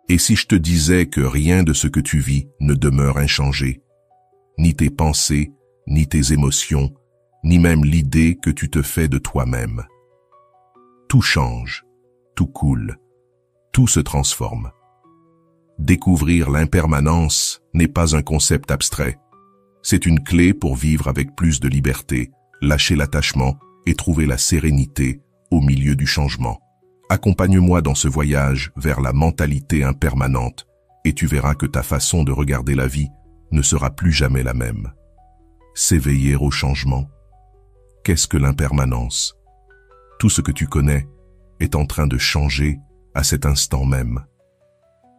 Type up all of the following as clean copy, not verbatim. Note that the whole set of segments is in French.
Et si je te disais que rien de ce que tu vis ne demeure inchangé, ni tes pensées, ni tes émotions, ni même l'idée que tu te fais de toi-même. Tout change, tout coule, tout se transforme. Découvrir l'impermanence n'est pas un concept abstrait. C'est une clé pour vivre avec plus de liberté, lâcher l'attachement et trouver la sérénité au milieu du changement. Accompagne-moi dans ce voyage vers la mentalité impermanente et tu verras que ta façon de regarder la vie ne sera plus jamais la même. S'éveiller au changement. Qu'est-ce que l'impermanence? Tout ce que tu connais est en train de changer à cet instant même.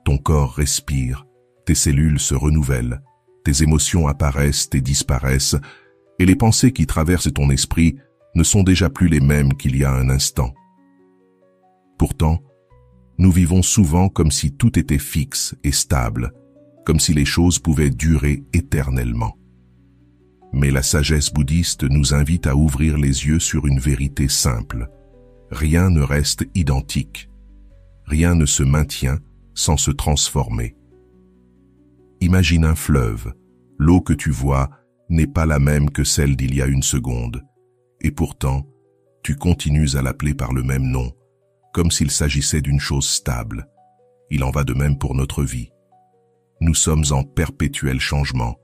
Ton corps respire, tes cellules se renouvellent, tes émotions apparaissent et disparaissent, et les pensées qui traversent ton esprit ne sont déjà plus les mêmes qu'il y a un instant. Pourtant, nous vivons souvent comme si tout était fixe et stable, comme si les choses pouvaient durer éternellement. Mais la sagesse bouddhiste nous invite à ouvrir les yeux sur une vérité simple. Rien ne reste identique. Rien ne se maintient sans se transformer. Imagine un fleuve. L'eau que tu vois n'est pas la même que celle d'il y a une seconde. Et pourtant, tu continues à l'appeler par le même nom, comme s'il s'agissait d'une chose stable. Il en va de même pour notre vie. Nous sommes en perpétuel changement,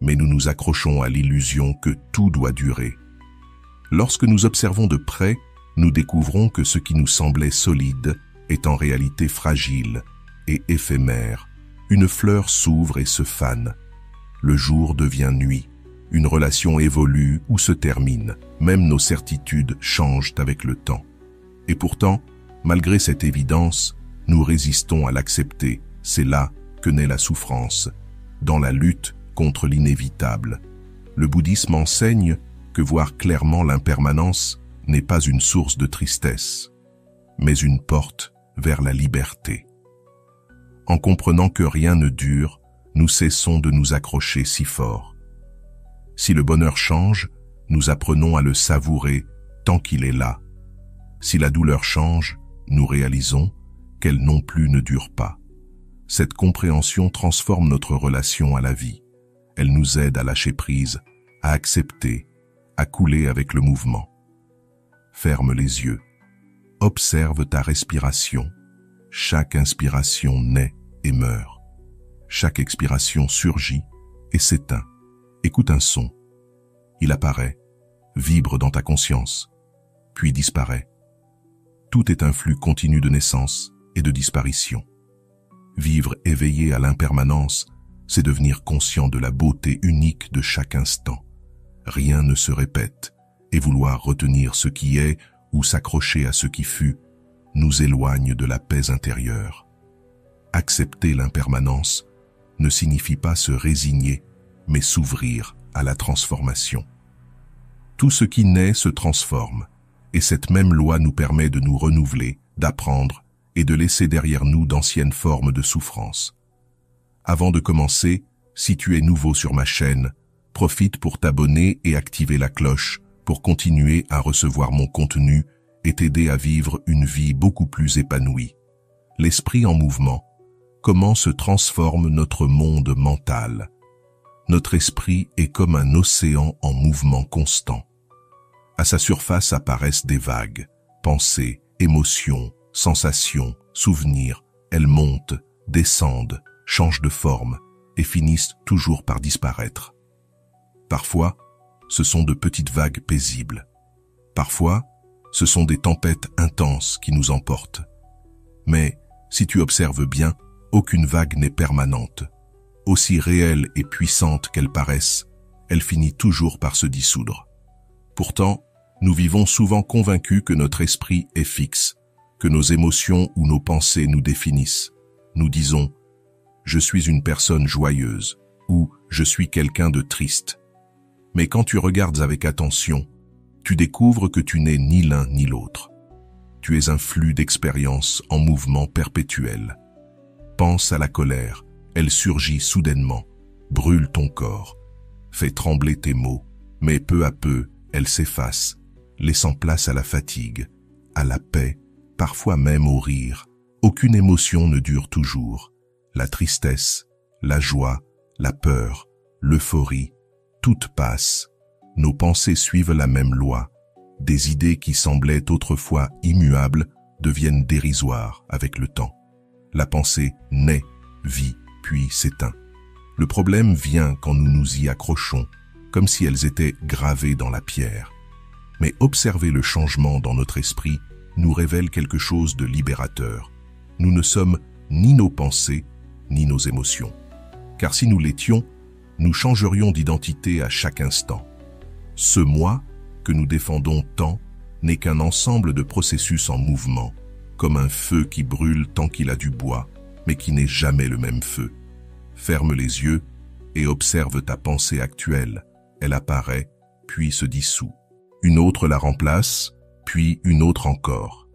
mais nous nous accrochons à l'illusion que tout doit durer. Lorsque nous observons de près, nous découvrons que ce qui nous semblait solide est en réalité fragile et éphémère. Une fleur s'ouvre et se fane. Le jour devient nuit. Une relation évolue ou se termine. Même nos certitudes changent avec le temps. Et pourtant, malgré cette évidence, nous résistons à l'accepter. C'est là que naît la souffrance, dans la lutte contre l'inévitable. Le bouddhisme enseigne que voir clairement l'impermanence n'est pas une source de tristesse, mais une porte vers la liberté. En comprenant que rien ne dure, nous cessons de nous accrocher si fort. Si le bonheur change, nous apprenons à le savourer tant qu'il est là. Si la douleur change, nous réalisons qu'elle non plus ne dure pas. Cette compréhension transforme notre relation à la vie. Elle nous aide à lâcher prise, à accepter, à couler avec le mouvement. Ferme les yeux. Observe ta respiration. Chaque inspiration naît et meurt. Chaque expiration surgit et s'éteint. Écoute un son. Il apparaît, vibre dans ta conscience, puis disparaît. Tout est un flux continu de naissance et de disparition. Vivre éveillé à l'impermanence, c'est devenir conscient de la beauté unique de chaque instant. Rien ne se répète, et vouloir retenir ce qui est ou s'accrocher à ce qui fut nous éloigne de la paix intérieure. Accepter l'impermanence ne signifie pas se résigner, mais s'ouvrir à la transformation. Tout ce qui naît se transforme, et cette même loi nous permet de nous renouveler, d'apprendre et de laisser derrière nous d'anciennes formes de souffrance. Avant de commencer, si tu es nouveau sur ma chaîne, profite pour t'abonner et activer la cloche pour continuer à recevoir mon contenu et t'aider à vivre une vie beaucoup plus épanouie. L'esprit en mouvement. Comment se transforme notre monde mental? Notre esprit est comme un océan en mouvement constant. À sa surface apparaissent des vagues, pensées, émotions, sensations, souvenirs. Elles montent, descendent, changent de forme et finissent toujours par disparaître. Parfois, ce sont de petites vagues paisibles. Parfois, ce sont des tempêtes intenses qui nous emportent. Mais, si tu observes bien, aucune vague n'est permanente. Aussi réelle et puissante qu'elle paraisse, elle finit toujours par se dissoudre. Pourtant, nous vivons souvent convaincus que notre esprit est fixe, que nos émotions ou nos pensées nous définissent. Nous disons « je suis une personne joyeuse » ou « je suis quelqu'un de triste ». Mais quand tu regardes avec attention, tu découvres que tu n'es ni l'un ni l'autre. Tu es un flux d'expériences en mouvement perpétuel. Pense à la colère, elle surgit soudainement, brûle ton corps, fait trembler tes mots, mais peu à peu, elle s'efface, laissant place à la fatigue, à la paix, parfois même au rire, Aucune émotion ne dure toujours. La tristesse, la joie, la peur, l'euphorie, toutes passent. Nos pensées suivent la même loi. Des idées qui semblaient autrefois immuables deviennent dérisoires avec le temps. La pensée naît, vit, puis s'éteint. Le problème vient quand nous nous y accrochons, comme si elles étaient gravées dans la pierre. Mais observer le changement dans notre esprit nous révèle quelque chose de libérateur. Nous ne sommes ni nos pensées, ni nos émotions. Car si nous l'étions, nous changerions d'identité à chaque instant. Ce moi que nous défendons tant n'est qu'un ensemble de processus en mouvement, comme un feu qui brûle tant qu'il a du bois, mais qui n'est jamais le même feu. Ferme les yeux et observe ta pensée actuelle. Elle apparaît, puis se dissout. Une autre la remplace, puis une autre encore.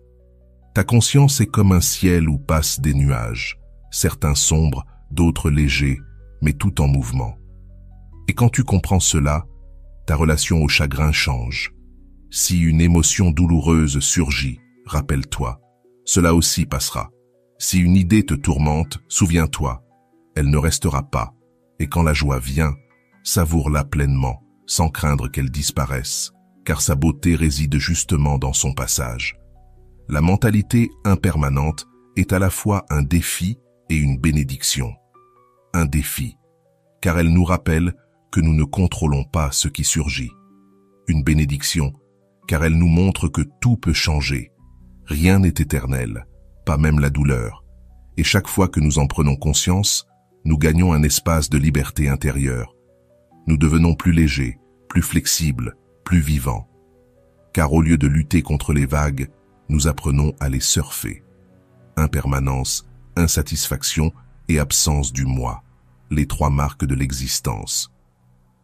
Ta conscience est comme un ciel où passent des nuages, certains sombres, d'autres légers, mais tout en mouvement. Et quand tu comprends cela, ta relation au chagrin change. Si une émotion douloureuse surgit, rappelle-toi, cela aussi passera. Si une idée te tourmente, souviens-toi, elle ne restera pas. Et quand la joie vient, savoure-la pleinement, sans craindre qu'elle disparaisse, car sa beauté réside justement dans son passage. La mentalité impermanente est à la fois un défi et une bénédiction. Un défi, car elle nous rappelle que nous ne contrôlons pas ce qui surgit. Une bénédiction, car elle nous montre que tout peut changer. Rien n'est éternel, pas même la douleur. Et chaque fois que nous en prenons conscience, nous gagnons un espace de liberté intérieure. Nous devenons plus légers, plus flexibles, plus vivants. Car au lieu de lutter contre les vagues, nous apprenons à les surfer. Impermanence, insatisfaction et absence du moi, les trois marques de l'existence.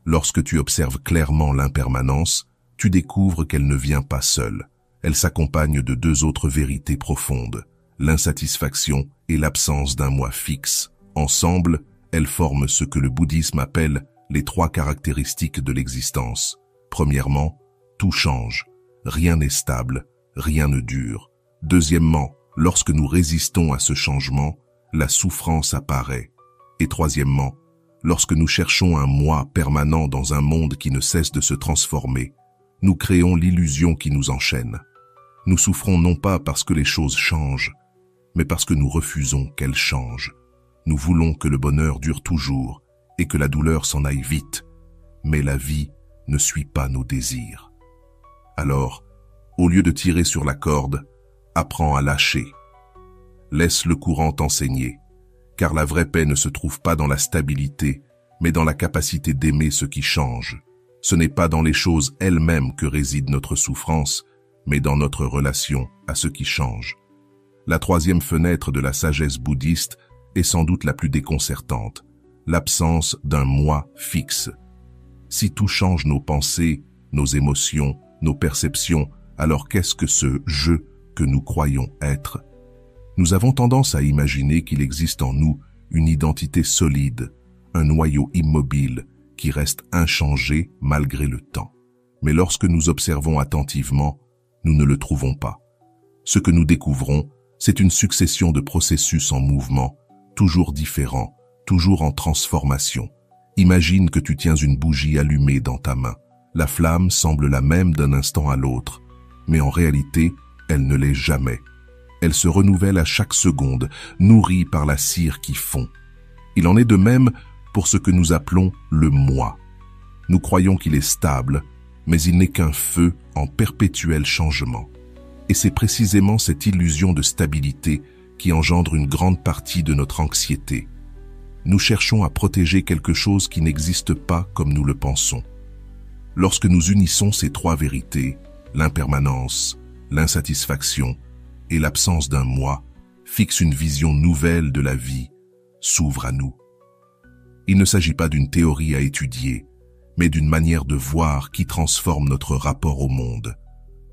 Lorsque tu observes clairement l'impermanence, tu découvres qu'elle ne vient pas seule. Elle s'accompagne de deux autres vérités profondes, l'insatisfaction et l'absence d'un moi fixe. Ensemble, elles forment ce que le bouddhisme appelle les trois caractéristiques de l'existence. Premièrement, tout change, rien n'est stable, rien ne dure. Deuxièmement, lorsque nous résistons à ce changement, la souffrance apparaît. Et troisièmement, lorsque nous cherchons un moi permanent dans un monde qui ne cesse de se transformer, nous créons l'illusion qui nous enchaîne. Nous souffrons non pas parce que les choses changent, mais parce que nous refusons qu'elles changent. Nous voulons que le bonheur dure toujours et que la douleur s'en aille vite, mais la vie ne suit pas nos désirs. Alors, au lieu de tirer sur la corde, apprends à lâcher. Laisse le courant t'enseigner, car la vraie paix ne se trouve pas dans la stabilité, mais dans la capacité d'aimer ce qui change. Ce n'est pas dans les choses elles-mêmes que réside notre souffrance, mais dans notre relation à ce qui change. La troisième fenêtre de la sagesse bouddhiste est sans doute la plus déconcertante, l'absence d'un moi fixe. Si tout change nos pensées, nos émotions, nos perceptions, alors qu'est-ce que ce « je » que nous croyons être? Nous avons tendance à imaginer qu'il existe en nous une identité solide, un noyau immobile qui reste inchangé malgré le temps. Mais lorsque nous observons attentivement, nous ne le trouvons pas. Ce que nous découvrons, c'est une succession de processus en mouvement, toujours différents, toujours en transformation. Imagine que tu tiens une bougie allumée dans ta main. La flamme semble la même d'un instant à l'autre, mais en réalité, elle ne l'est jamais. Elle se renouvelle à chaque seconde, nourrie par la cire qui fond. Il en est de même pour ce que nous appelons le moi. Nous croyons qu'il est stable, mais il n'est qu'un feu en perpétuel changement. Et c'est précisément cette illusion de stabilité qui engendre une grande partie de notre anxiété. Nous cherchons à protéger quelque chose qui n'existe pas comme nous le pensons. Lorsque nous unissons ces trois vérités, l'impermanence, l'insatisfaction et l'absence d'un moi, fixe une vision nouvelle de la vie, s'ouvre à nous. Il ne s'agit pas d'une théorie à étudier, mais d'une manière de voir qui transforme notre rapport au monde.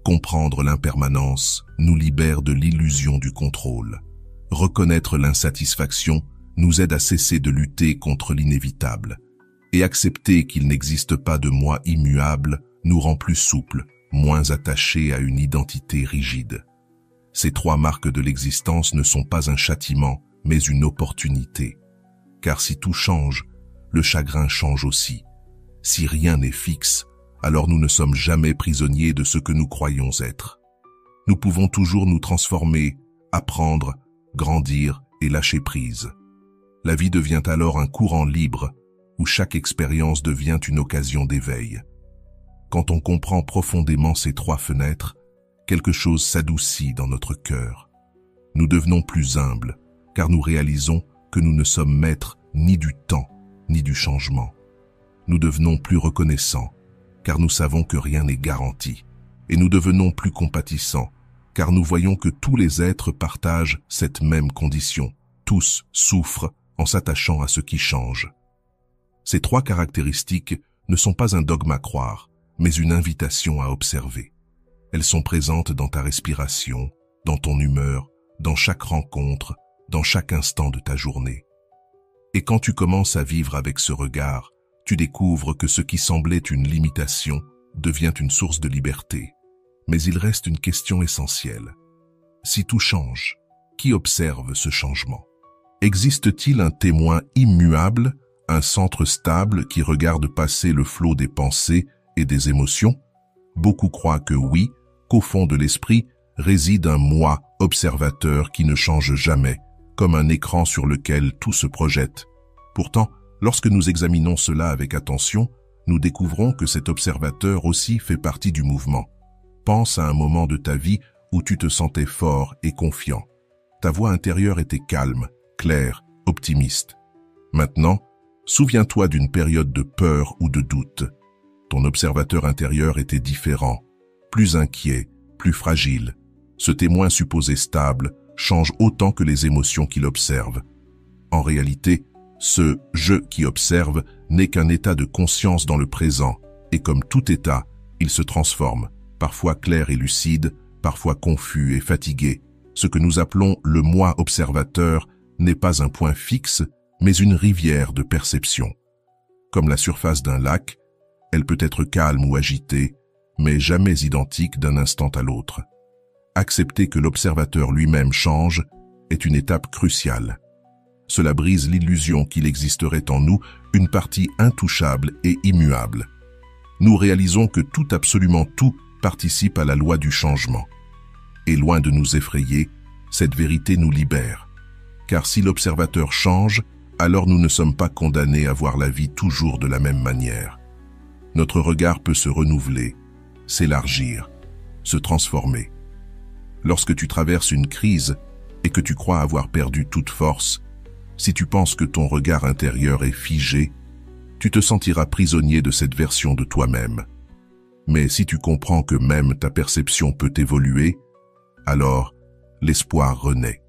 Comprendre l'impermanence nous libère de l'illusion du contrôle. Reconnaître l'insatisfaction nous aide à cesser de lutter contre l'inévitable. Et accepter qu'il n'existe pas de moi immuable nous rend plus souples, moins attachés à une identité rigide. Ces trois marques de l'existence ne sont pas un châtiment, mais une opportunité. Car si tout change, le chagrin change aussi. Si rien n'est fixe, alors nous ne sommes jamais prisonniers de ce que nous croyons être. Nous pouvons toujours nous transformer, apprendre, grandir et lâcher prise. La vie devient alors un courant libre, où chaque expérience devient une occasion d'éveil. Quand on comprend profondément ces trois fenêtres, quelque chose s'adoucit dans notre cœur. Nous devenons plus humbles, car nous réalisons que nous ne sommes maîtres ni du temps, ni du changement. Nous devenons plus reconnaissants, car nous savons que rien n'est garanti. Et nous devenons plus compatissants, car nous voyons que tous les êtres partagent cette même condition. Tous souffrent en s'attachant à ce qui change. Ces trois caractéristiques ne sont pas un dogme à croire, mais une invitation à observer. Elles sont présentes dans ta respiration, dans ton humeur, dans chaque rencontre, dans chaque instant de ta journée. Et quand tu commences à vivre avec ce regard, tu découvres que ce qui semblait une limitation devient une source de liberté. Mais il reste une question essentielle. Si tout change, qui observe ce changement? Existe-t-il un témoin immuable, un centre stable qui regarde passer le flot des pensées et des émotions? Beaucoup croient que oui, qu'au fond de l'esprit réside un moi observateur qui ne change jamais, comme un écran sur lequel tout se projette. Pourtant, lorsque nous examinons cela avec attention, nous découvrons que cet observateur aussi fait partie du mouvement. Pense à un moment de ta vie où tu te sentais fort et confiant. Ta voix intérieure était calme, claire, optimiste. Maintenant, souviens-toi d'une période de peur ou de doute. Ton observateur intérieur était différent, plus inquiet, plus fragile. Ce témoin supposé stable change autant que les émotions qu'il observe. En réalité, ce « je » qui observe n'est qu'un état de conscience dans le présent, et comme tout état, il se transforme, parfois clair et lucide, parfois confus et fatigué. Ce que nous appelons le moi observateur n'est pas un point fixe, mais une rivière de perception. Comme la surface d'un lac, elle peut être calme ou agitée, mais jamais identique d'un instant à l'autre. Accepter que l'observateur lui-même change est une étape cruciale. Cela brise l'illusion qu'il existerait en nous une partie intouchable et immuable. Nous réalisons que tout, absolument tout, participe à la loi du changement. Et loin de nous effrayer, cette vérité nous libère. Car si l'observateur change, alors nous ne sommes pas condamnés à voir la vie toujours de la même manière. Notre regard peut se renouveler, s'élargir, se transformer. Lorsque tu traverses une crise et que tu crois avoir perdu toute force, si tu penses que ton regard intérieur est figé, tu te sentiras prisonnier de cette version de toi-même. Mais si tu comprends que même ta perception peut évoluer, alors l'espoir renaît.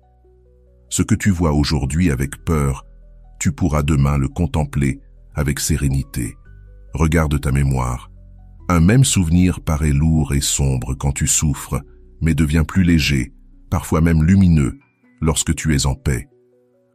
Ce que tu vois aujourd'hui avec peur, tu pourras demain le contempler avec sérénité. Regarde ta mémoire. Un même souvenir paraît lourd et sombre quand tu souffres, mais devient plus léger, parfois même lumineux, lorsque tu es en paix.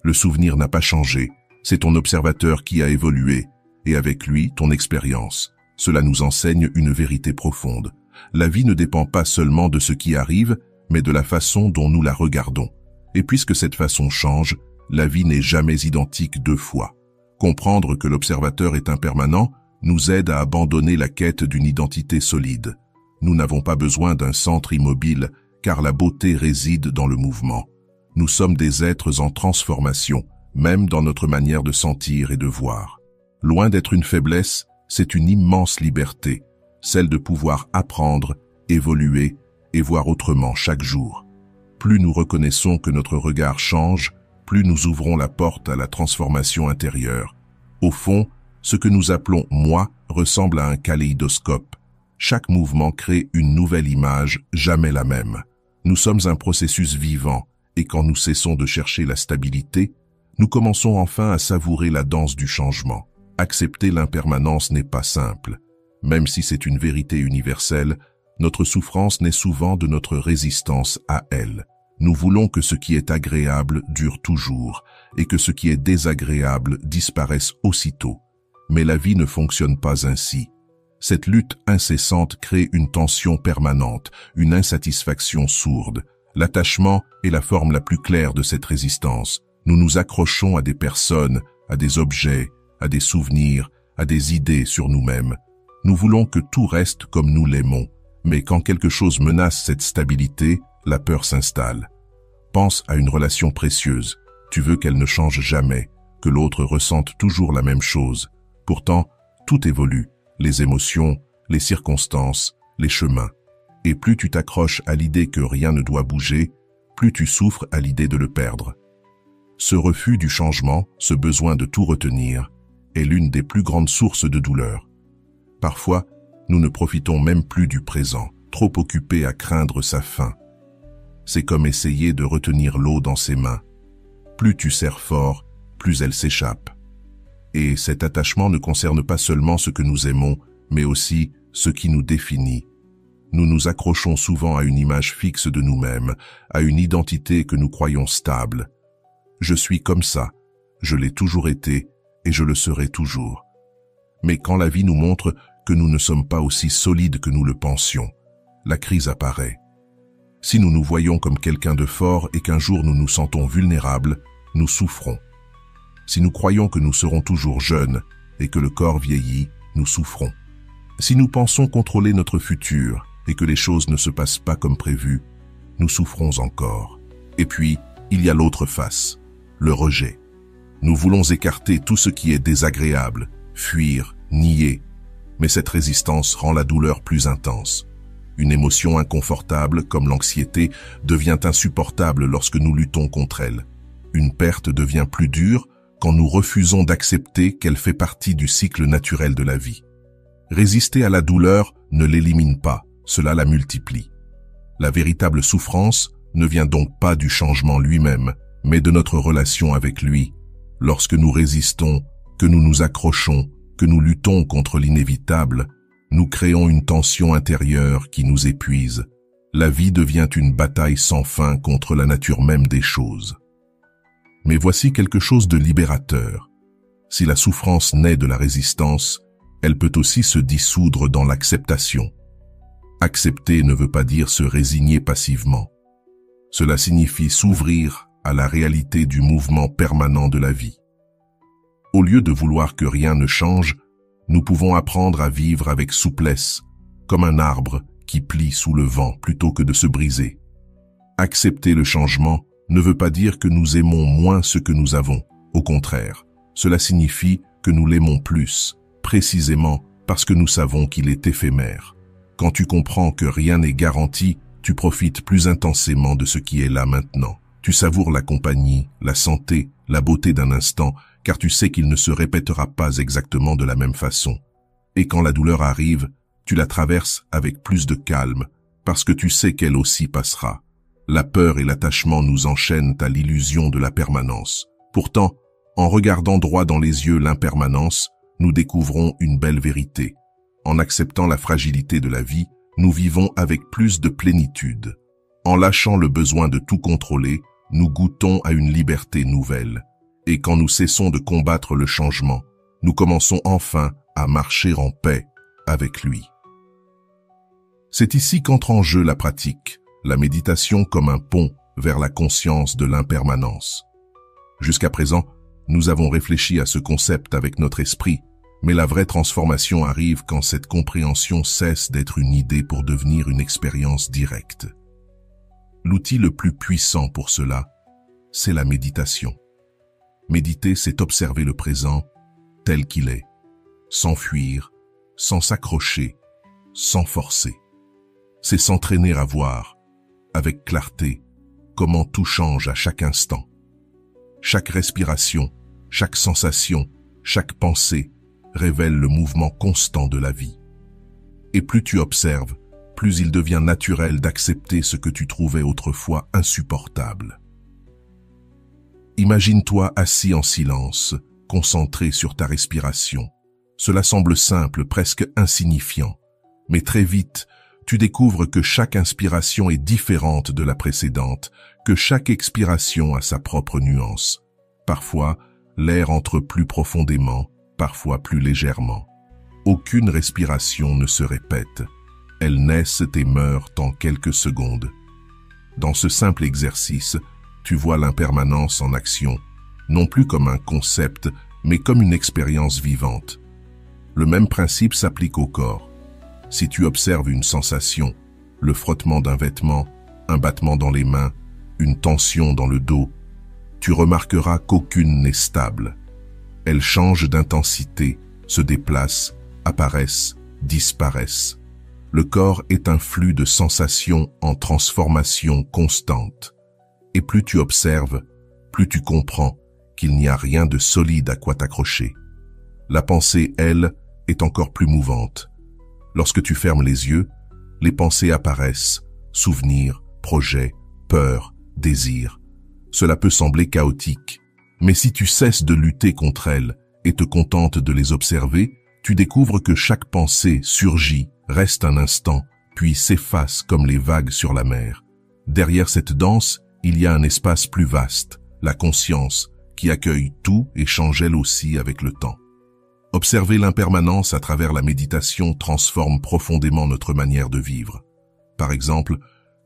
Le souvenir n'a pas changé, c'est ton observateur qui a évolué, et avec lui, ton expérience. Cela nous enseigne une vérité profonde. La vie ne dépend pas seulement de ce qui arrive, mais de la façon dont nous la regardons. Et puisque cette façon change, la vie n'est jamais identique deux fois. Comprendre que l'observateur est impermanent nous aide à abandonner la quête d'une identité solide. Nous n'avons pas besoin d'un centre immobile, car la beauté réside dans le mouvement. Nous sommes des êtres en transformation, même dans notre manière de sentir et de voir. Loin d'être une faiblesse, c'est une immense liberté, celle de pouvoir apprendre, évoluer et voir autrement chaque jour. Plus nous reconnaissons que notre regard change, plus nous ouvrons la porte à la transformation intérieure. Au fond, ce que nous appelons « moi » ressemble à un kaléidoscope. Chaque mouvement crée une nouvelle image, jamais la même. Nous sommes un processus vivant, et quand nous cessons de chercher la stabilité, nous commençons enfin à savourer la danse du changement. Accepter l'impermanence n'est pas simple. Même si c'est une vérité universelle, notre souffrance naît souvent de notre résistance à elle. Nous voulons que ce qui est agréable dure toujours, et que ce qui est désagréable disparaisse aussitôt. Mais la vie ne fonctionne pas ainsi. Cette lutte incessante crée une tension permanente, une insatisfaction sourde. L'attachement est la forme la plus claire de cette résistance. Nous nous accrochons à des personnes, à des objets, à des souvenirs, à des idées sur nous-mêmes. Nous voulons que tout reste comme nous l'aimons, mais quand quelque chose menace cette stabilité, la peur s'installe. Pense à une relation précieuse. Tu veux qu'elle ne change jamais, que l'autre ressente toujours la même chose. Pourtant, tout évolue, les émotions, les circonstances, les chemins. Et plus tu t'accroches à l'idée que rien ne doit bouger, plus tu souffres à l'idée de le perdre. Ce refus du changement, ce besoin de tout retenir, est l'une des plus grandes sources de douleur. Parfois, nous ne profitons même plus du présent, trop occupés à craindre sa fin. C'est comme essayer de retenir l'eau dans ses mains. Plus tu serres fort, plus elle s'échappe. Et cet attachement ne concerne pas seulement ce que nous aimons, mais aussi ce qui nous définit. Nous nous accrochons souvent à une image fixe de nous-mêmes, à une identité que nous croyons stable. Je suis comme ça, je l'ai toujours été et je le serai toujours. Mais quand la vie nous montre que nous ne sommes pas aussi solides que nous le pensions, la crise apparaît. Si nous nous voyons comme quelqu'un de fort et qu'un jour nous nous sentons vulnérables, nous souffrons. Si nous croyons que nous serons toujours jeunes et que le corps vieillit, nous souffrons. Si nous pensons contrôler notre futur et que les choses ne se passent pas comme prévu, nous souffrons encore. Et puis, il y a l'autre face, le rejet. Nous voulons écarter tout ce qui est désagréable, fuir, nier. Mais cette résistance rend la douleur plus intense. Une émotion inconfortable, comme l'anxiété, devient insupportable lorsque nous luttons contre elle. Une perte devient plus dure quand nous refusons d'accepter qu'elle fait partie du cycle naturel de la vie. Résister à la douleur ne l'élimine pas, cela la multiplie. La véritable souffrance ne vient donc pas du changement lui-même, mais de notre relation avec lui. Lorsque nous résistons, que nous nous accrochons, que nous luttons contre l'inévitable, nous créons une tension intérieure qui nous épuise. La vie devient une bataille sans fin contre la nature même des choses. Mais voici quelque chose de libérateur. Si la souffrance naît de la résistance, elle peut aussi se dissoudre dans l'acceptation. Accepter ne veut pas dire se résigner passivement. Cela signifie s'ouvrir à la réalité du mouvement permanent de la vie. Au lieu de vouloir que rien ne change, nous pouvons apprendre à vivre avec souplesse, comme un arbre qui plie sous le vent plutôt que de se briser. Accepter le changement ne veut pas dire que nous aimons moins ce que nous avons. Au contraire, cela signifie que nous l'aimons plus, précisément parce que nous savons qu'il est éphémère. Quand tu comprends que rien n'est garanti, tu profites plus intensément de ce qui est là maintenant. Tu savoures la compagnie, la santé, la beauté d'un instant, car tu sais qu'il ne se répétera pas exactement de la même façon. Et quand la douleur arrive, tu la traverses avec plus de calme, parce que tu sais qu'elle aussi passera. La peur et l'attachement nous enchaînent à l'illusion de la permanence. Pourtant, en regardant droit dans les yeux l'impermanence, nous découvrons une belle vérité. En acceptant la fragilité de la vie, nous vivons avec plus de plénitude. En lâchant le besoin de tout contrôler, nous goûtons à une liberté nouvelle. Et quand nous cessons de combattre le changement, nous commençons enfin à marcher en paix avec lui. C'est ici qu'entre en jeu la pratique, la méditation comme un pont vers la conscience de l'impermanence. Jusqu'à présent, nous avons réfléchi à ce concept avec notre esprit, mais la vraie transformation arrive quand cette compréhension cesse d'être une idée pour devenir une expérience directe. L'outil le plus puissant pour cela, c'est la méditation. Méditer, c'est observer le présent tel qu'il est, sans fuir, sans s'accrocher, sans forcer. C'est s'entraîner à voir, avec clarté, comment tout change à chaque instant. Chaque respiration, chaque sensation, chaque pensée révèle le mouvement constant de la vie. Et plus tu observes, plus il devient naturel d'accepter ce que tu trouvais autrefois insupportable. Imagine-toi assis en silence, concentré sur ta respiration. Cela semble simple, presque insignifiant. Mais très vite, tu découvres que chaque inspiration est différente de la précédente, que chaque expiration a sa propre nuance. Parfois, l'air entre plus profondément, parfois plus légèrement. Aucune respiration ne se répète. Elles naissent et meurent en quelques secondes. Dans ce simple exercice, tu vois l'impermanence en action, non plus comme un concept, mais comme une expérience vivante. Le même principe s'applique au corps. Si tu observes une sensation, le frottement d'un vêtement, un battement dans les mains, une tension dans le dos, tu remarqueras qu'aucune n'est stable. Elles changent d'intensité, se déplacent, apparaissent, disparaissent. Le corps est un flux de sensations en transformation constante. Et plus tu observes, plus tu comprends qu'il n'y a rien de solide à quoi t'accrocher. La pensée, elle, est encore plus mouvante. Lorsque tu fermes les yeux, les pensées apparaissent, souvenirs, projets, peurs, désirs. Cela peut sembler chaotique, mais si tu cesses de lutter contre elles et te contentes de les observer, tu découvres que chaque pensée surgit, reste un instant, puis s'efface comme les vagues sur la mer. Derrière cette danse, il y a un espace plus vaste, la conscience, qui accueille tout et change elle aussi avec le temps. Observer l'impermanence à travers la méditation transforme profondément notre manière de vivre. Par exemple,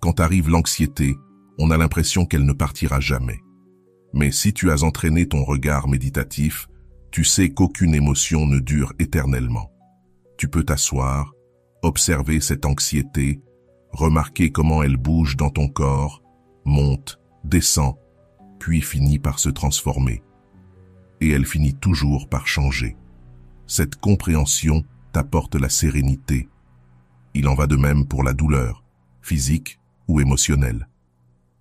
quand arrive l'anxiété, on a l'impression qu'elle ne partira jamais. Mais si tu as entraîné ton regard méditatif, tu sais qu'aucune émotion ne dure éternellement. Tu peux t'asseoir, observer cette anxiété, remarquer comment elle bouge dans ton corps, monte, descend, puis finit par se transformer. Et elle finit toujours par changer. Cette compréhension t'apporte la sérénité. Il en va de même pour la douleur, physique ou émotionnelle.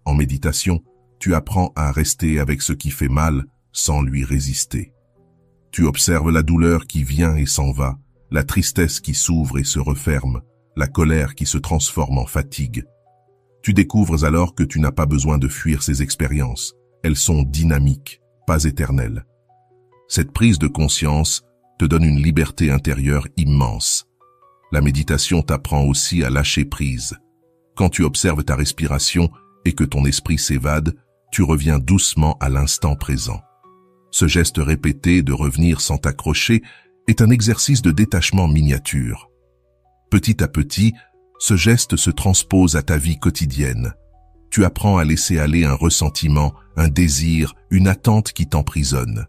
En méditation, tu apprends à rester avec ce qui fait mal sans lui résister. Tu observes la douleur qui vient et s'en va, la tristesse qui s'ouvre et se referme, la colère qui se transforme en fatigue. Tu découvres alors que tu n'as pas besoin de fuir ces expériences. Elles sont dynamiques, pas éternelles. Cette prise de conscience te donne une liberté intérieure immense. La méditation t'apprend aussi à lâcher prise. Quand tu observes ta respiration et que ton esprit s'évade, tu reviens doucement à l'instant présent. Ce geste répété de revenir sans t'accrocher est un exercice de détachement miniature. Petit à petit, ce geste se transpose à ta vie quotidienne. Tu apprends à laisser aller un ressentiment, un désir, une attente qui t'emprisonne.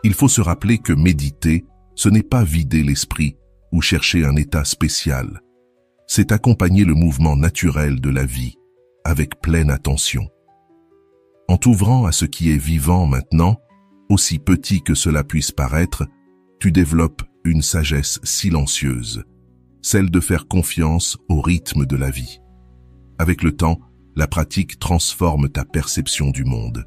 Il faut se rappeler que méditer, ce n'est pas vider l'esprit ou chercher un état spécial. C'est accompagner le mouvement naturel de la vie, avec pleine attention. En t'ouvrant à ce qui est vivant maintenant, aussi petit que cela puisse paraître, tu développes une sagesse silencieuse, celle de faire confiance au rythme de la vie. Avec le temps, la pratique transforme ta perception du monde.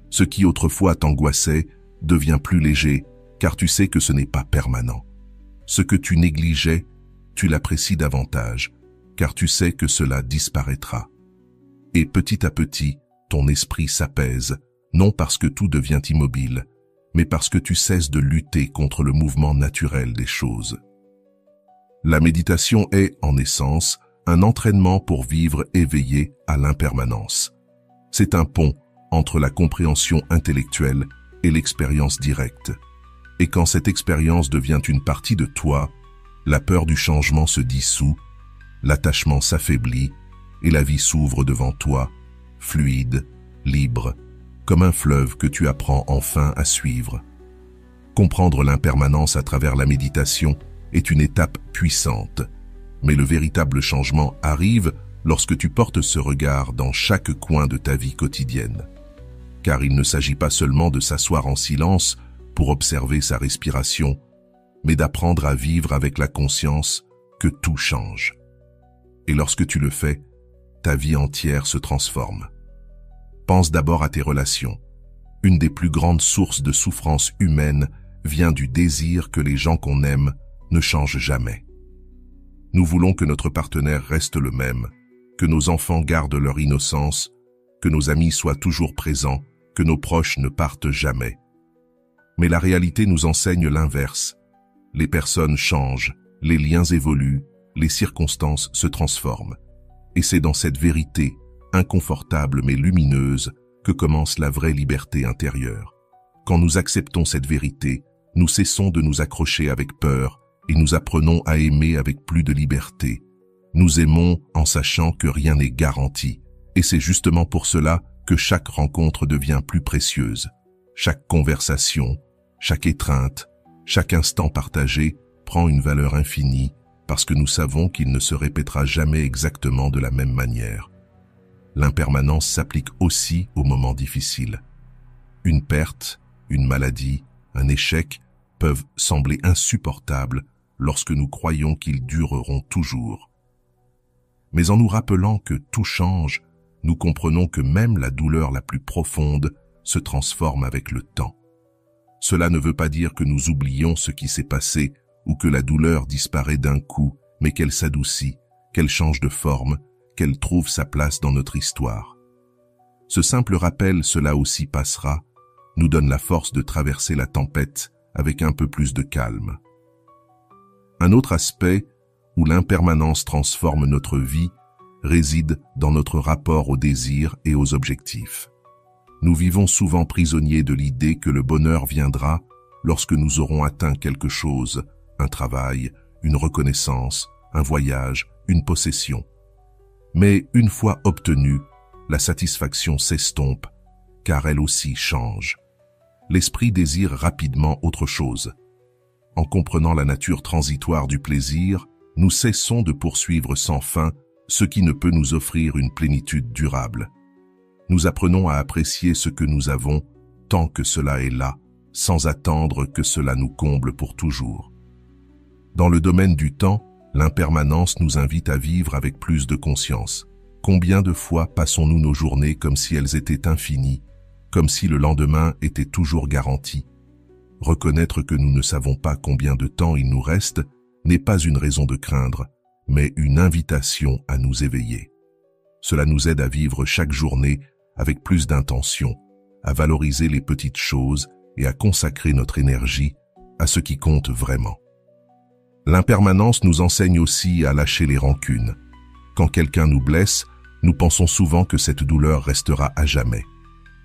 Ce qui autrefois t'angoissait devient plus léger, car tu sais que ce n'est pas permanent. Ce que tu négligeais, tu l'apprécies davantage, car tu sais que cela disparaîtra. Et petit à petit, ton esprit s'apaise, non parce que tout devient immobile, mais parce que tu cesses de lutter contre le mouvement naturel des choses. La méditation est, en essence, un entraînement pour vivre éveillé à l'impermanence. C'est un pont entre la compréhension intellectuelle et l'expérience directe. Et quand cette expérience devient une partie de toi, la peur du changement se dissout, l'attachement s'affaiblit et la vie s'ouvre devant toi, fluide, libre, comme un fleuve que tu apprends enfin à suivre. Comprendre l'impermanence à travers la méditation est une étape puissante, mais le véritable changement arrive lorsque tu portes ce regard dans chaque coin de ta vie quotidienne. Car il ne s'agit pas seulement de s'asseoir en silence pour observer sa respiration, mais d'apprendre à vivre avec la conscience que tout change. Et lorsque tu le fais, ta vie entière se transforme. Pense d'abord à tes relations. Une des plus grandes sources de souffrance humaine vient du désir que les gens qu'on aime ne changent jamais. Nous voulons que notre partenaire reste le même, que nos enfants gardent leur innocence, que nos amis soient toujours présents, que nos proches ne partent jamais. Mais la réalité nous enseigne l'inverse. Les personnes changent, les liens évoluent, les circonstances se transforment. Et c'est dans cette vérité, inconfortable mais lumineuse, que commence la vraie liberté intérieure. Quand nous acceptons cette vérité, nous cessons de nous accrocher avec peur et nous apprenons à aimer avec plus de liberté. Nous aimons en sachant que rien n'est garanti Et c'est justement pour cela que chaque rencontre devient plus précieuse. Chaque conversation, chaque étreinte, chaque instant partagé prend une valeur infinie parce que nous savons qu'il ne se répétera jamais exactement de la même manière. L'impermanence s'applique aussi aux moments difficiles. Une perte, une maladie, un échec peuvent sembler insupportables lorsque nous croyons qu'ils dureront toujours. Mais en nous rappelant que tout change, nous comprenons que même la douleur la plus profonde se transforme avec le temps. Cela ne veut pas dire que nous oublions ce qui s'est passé ou que la douleur disparaît d'un coup, mais qu'elle s'adoucit, qu'elle change de forme, qu'elle trouve sa place dans notre histoire. Ce simple rappel, cela aussi passera, nous donne la force de traverser la tempête avec un peu plus de calme. Un autre aspect où l'impermanence transforme notre vie réside dans notre rapport aux désirs et aux objectifs. Nous vivons souvent prisonniers de l'idée que le bonheur viendra lorsque nous aurons atteint quelque chose, un travail, une reconnaissance, un voyage, une possession. Mais une fois obtenue, la satisfaction s'estompe, car elle aussi change. L'esprit désire rapidement autre chose. En comprenant la nature transitoire du plaisir, nous cessons de poursuivre sans fin ce qui ne peut nous offrir une plénitude durable. Nous apprenons à apprécier ce que nous avons tant que cela est là, sans attendre que cela nous comble pour toujours. Dans le domaine du temps, l'impermanence nous invite à vivre avec plus de conscience. Combien de fois passons-nous nos journées comme si elles étaient infinies, comme si le lendemain était toujours garanti? Reconnaître que nous ne savons pas combien de temps il nous reste n'est pas une raison de craindre, mais une invitation à nous éveiller. Cela nous aide à vivre chaque journée avec plus d'intention, à valoriser les petites choses et à consacrer notre énergie à ce qui compte vraiment. L'impermanence nous enseigne aussi à lâcher les rancunes. Quand quelqu'un nous blesse, nous pensons souvent que cette douleur restera à jamais.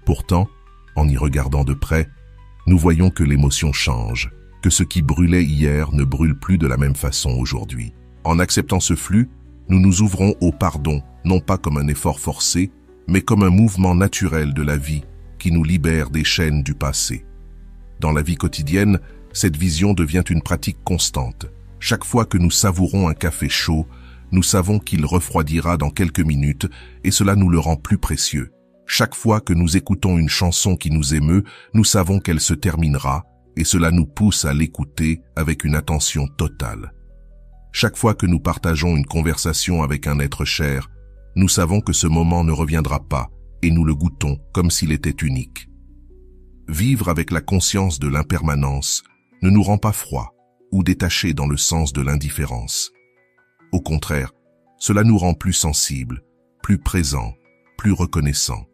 Pourtant, en y regardant de près, nous voyons que l'émotion change, que ce qui brûlait hier ne brûle plus de la même façon aujourd'hui. En acceptant ce flux, nous nous ouvrons au pardon, non pas comme un effort forcé, mais comme un mouvement naturel de la vie qui nous libère des chaînes du passé. Dans la vie quotidienne, cette vision devient une pratique constante. Chaque fois que nous savourons un café chaud, nous savons qu'il refroidira dans quelques minutes et cela nous le rend plus précieux. Chaque fois que nous écoutons une chanson qui nous émeut, nous savons qu'elle se terminera et cela nous pousse à l'écouter avec une attention totale. Chaque fois que nous partageons une conversation avec un être cher, nous savons que ce moment ne reviendra pas et nous le goûtons comme s'il était unique. Vivre avec la conscience de l'impermanence ne nous rend pas froid ou détaché dans le sens de l'indifférence. Au contraire, cela nous rend plus sensibles, plus présents, plus reconnaissants.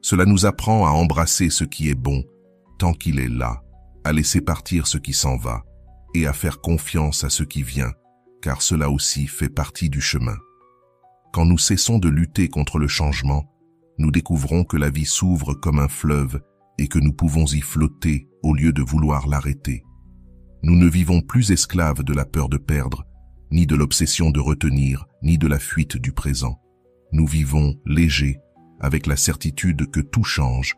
Cela nous apprend à embrasser ce qui est bon tant qu'il est là, à laisser partir ce qui s'en va et à faire confiance à ce qui vient, car cela aussi fait partie du chemin. Quand nous cessons de lutter contre le changement, nous découvrons que la vie s'ouvre comme un fleuve et que nous pouvons y flotter au lieu de vouloir l'arrêter. Nous ne vivons plus esclaves de la peur de perdre, ni de l'obsession de retenir, ni de la fuite du présent. Nous vivons légers, avec la certitude que tout change,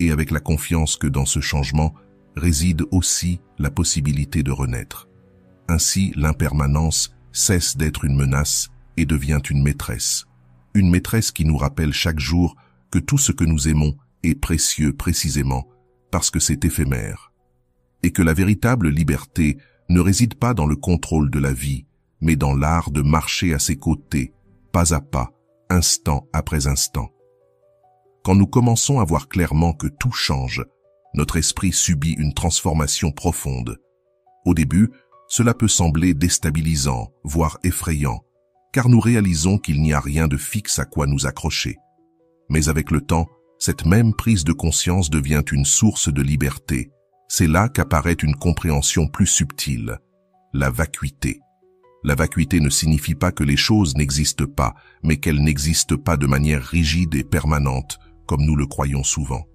et avec la confiance que dans ce changement réside aussi la possibilité de renaître. Ainsi, l'impermanence cesse d'être une menace et devient une maîtresse qui nous rappelle chaque jour que tout ce que nous aimons est précieux précisément parce que c'est éphémère, et que la véritable liberté ne réside pas dans le contrôle de la vie, mais dans l'art de marcher à ses côtés, pas à pas, instant après instant. Quand nous commençons à voir clairement que tout change, notre esprit subit une transformation profonde. Au début, cela peut sembler déstabilisant, voire effrayant, car nous réalisons qu'il n'y a rien de fixe à quoi nous accrocher. Mais avec le temps, cette même prise de conscience devient une source de liberté. C'est là qu'apparaît une compréhension plus subtile, la vacuité. La vacuité ne signifie pas que les choses n'existent pas, mais qu'elles n'existent pas de manière rigide et permanente, comme nous le croyons souvent.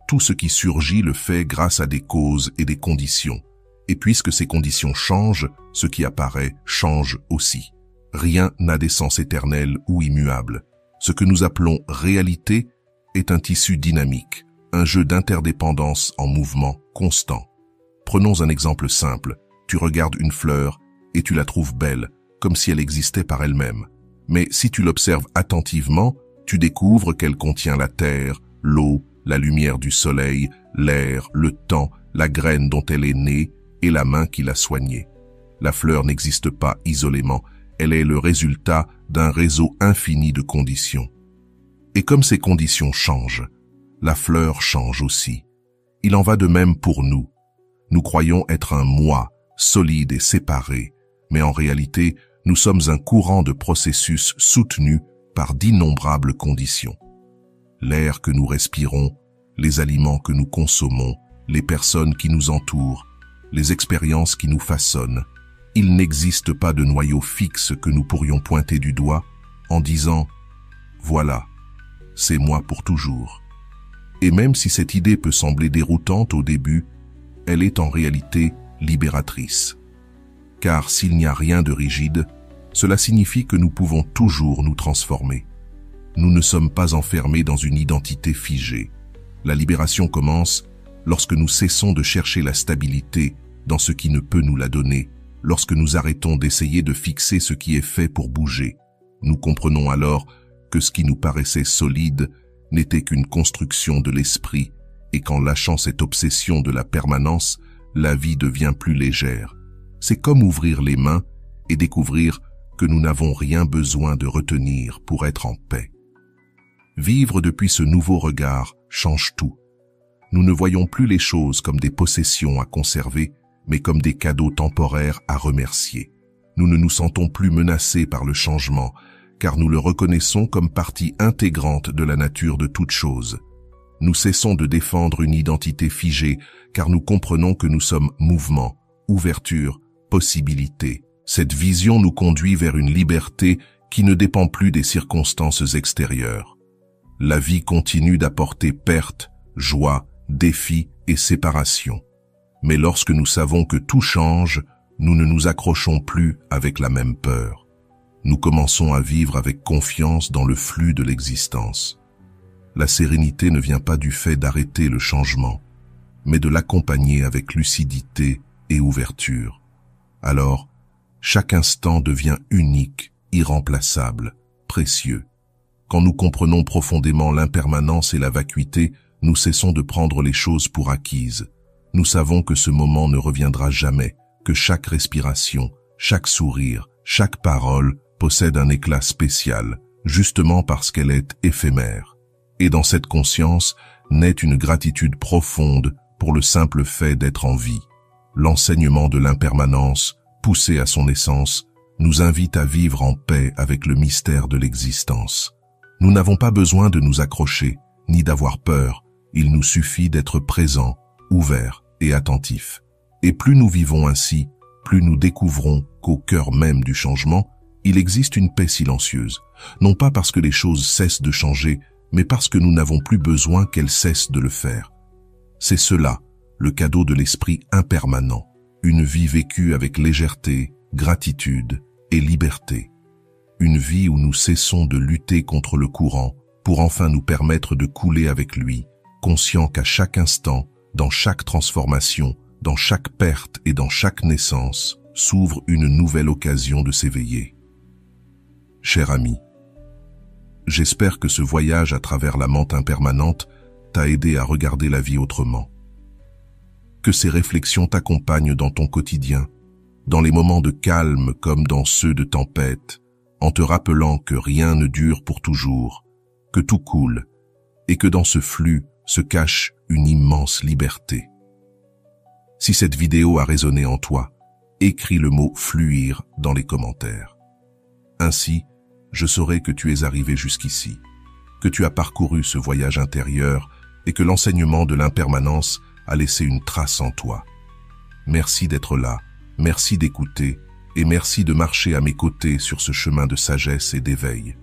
Tout ce qui surgit le fait grâce à des causes et des conditions. Et puisque ces conditions changent, ce qui apparaît change aussi. Rien n'a d'essence éternelle ou immuable. Ce que nous appelons réalité est un tissu dynamique, un jeu d'interdépendance en mouvement constant. Prenons un exemple simple. Tu regardes une fleur et tu la trouves belle, comme si elle existait par elle-même. Mais si tu l'observes attentivement, tu découvres qu'elle contient la terre, l'eau, la lumière du soleil, l'air, le temps, la graine dont elle est née et la main qui l'a soignée. La fleur n'existe pas isolément, elle est le résultat d'un réseau infini de conditions. Et comme ces conditions changent, la fleur change aussi. Il en va de même pour nous. Nous croyons être un moi, solide et séparé, mais en réalité, nous sommes un courant de processus soutenu par d'innombrables conditions. L'air que nous respirons, les aliments que nous consommons, les personnes qui nous entourent, les expériences qui nous façonnent. Il n'existe pas de noyau fixe que nous pourrions pointer du doigt en disant « Voilà, c'est moi pour toujours ». Et même si cette idée peut sembler déroutante au début, elle est en réalité libératrice. Car s'il n'y a rien de rigide, cela signifie que nous pouvons toujours nous transformer. Nous ne sommes pas enfermés dans une identité figée. La libération commence lorsque nous cessons de chercher la stabilité dans ce qui ne peut nous la donner, lorsque nous arrêtons d'essayer de fixer ce qui est fait pour bouger. Nous comprenons alors que ce qui nous paraissait solide n'était qu'une construction de l'esprit, et qu'en lâchant cette obsession de la permanence, la vie devient plus légère. C'est comme ouvrir les mains et découvrir que nous n'avons rien besoin de retenir pour être en paix. Vivre depuis ce nouveau regard change tout. Nous ne voyons plus les choses comme des possessions à conserver, mais comme des cadeaux temporaires à remercier. Nous ne nous sentons plus menacés par le changement, car nous le reconnaissons comme partie intégrante de la nature de toute chose. Nous cessons de défendre une identité figée, car nous comprenons que nous sommes mouvement, ouverture, possibilité. Cette vision nous conduit vers une liberté qui ne dépend plus des circonstances extérieures. La vie continue d'apporter pertes, joie, défis et séparation. Mais lorsque nous savons que tout change, nous ne nous accrochons plus avec la même peur. Nous commençons à vivre avec confiance dans le flux de l'existence. La sérénité ne vient pas du fait d'arrêter le changement, mais de l'accompagner avec lucidité et ouverture. Alors, chaque instant devient unique, irremplaçable, précieux. Quand nous comprenons profondément l'impermanence et la vacuité, nous cessons de prendre les choses pour acquises. Nous savons que ce moment ne reviendra jamais, que chaque respiration, chaque sourire, chaque parole possède un éclat spécial, justement parce qu'elle est éphémère. Et dans cette conscience naît une gratitude profonde pour le simple fait d'être en vie. L'enseignement de l'impermanence, poussé à son essence, nous invite à vivre en paix avec le mystère de l'existence. Nous n'avons pas besoin de nous accrocher, ni d'avoir peur. Il nous suffit d'être présents, ouverts et attentifs. Et plus nous vivons ainsi, plus nous découvrons qu'au cœur même du changement, il existe une paix silencieuse. Non pas parce que les choses cessent de changer, mais parce que nous n'avons plus besoin qu'elles cessent de le faire. C'est cela, le cadeau de l'esprit impermanent. Une vie vécue avec légèreté, gratitude et liberté. Une vie où nous cessons de lutter contre le courant pour enfin nous permettre de couler avec lui, conscients qu'à chaque instant, dans chaque transformation, dans chaque perte et dans chaque naissance, s'ouvre une nouvelle occasion de s'éveiller. Cher ami, j'espère que ce voyage à travers la menthe impermanente t'a aidé à regarder la vie autrement. Que ces réflexions t'accompagnent dans ton quotidien, dans les moments de calme comme dans ceux de tempête, en te rappelant que rien ne dure pour toujours, que tout coule, et que dans ce flux se cache une immense liberté. Si cette vidéo a résonné en toi, écris le mot « fluir » dans les commentaires. Ainsi, je saurai que tu es arrivé jusqu'ici, que tu as parcouru ce voyage intérieur et que l'enseignement de l'impermanence a laissé une trace en toi. Merci d'être là, merci d'écouter et merci de marcher à mes côtés sur ce chemin de sagesse et d'éveil.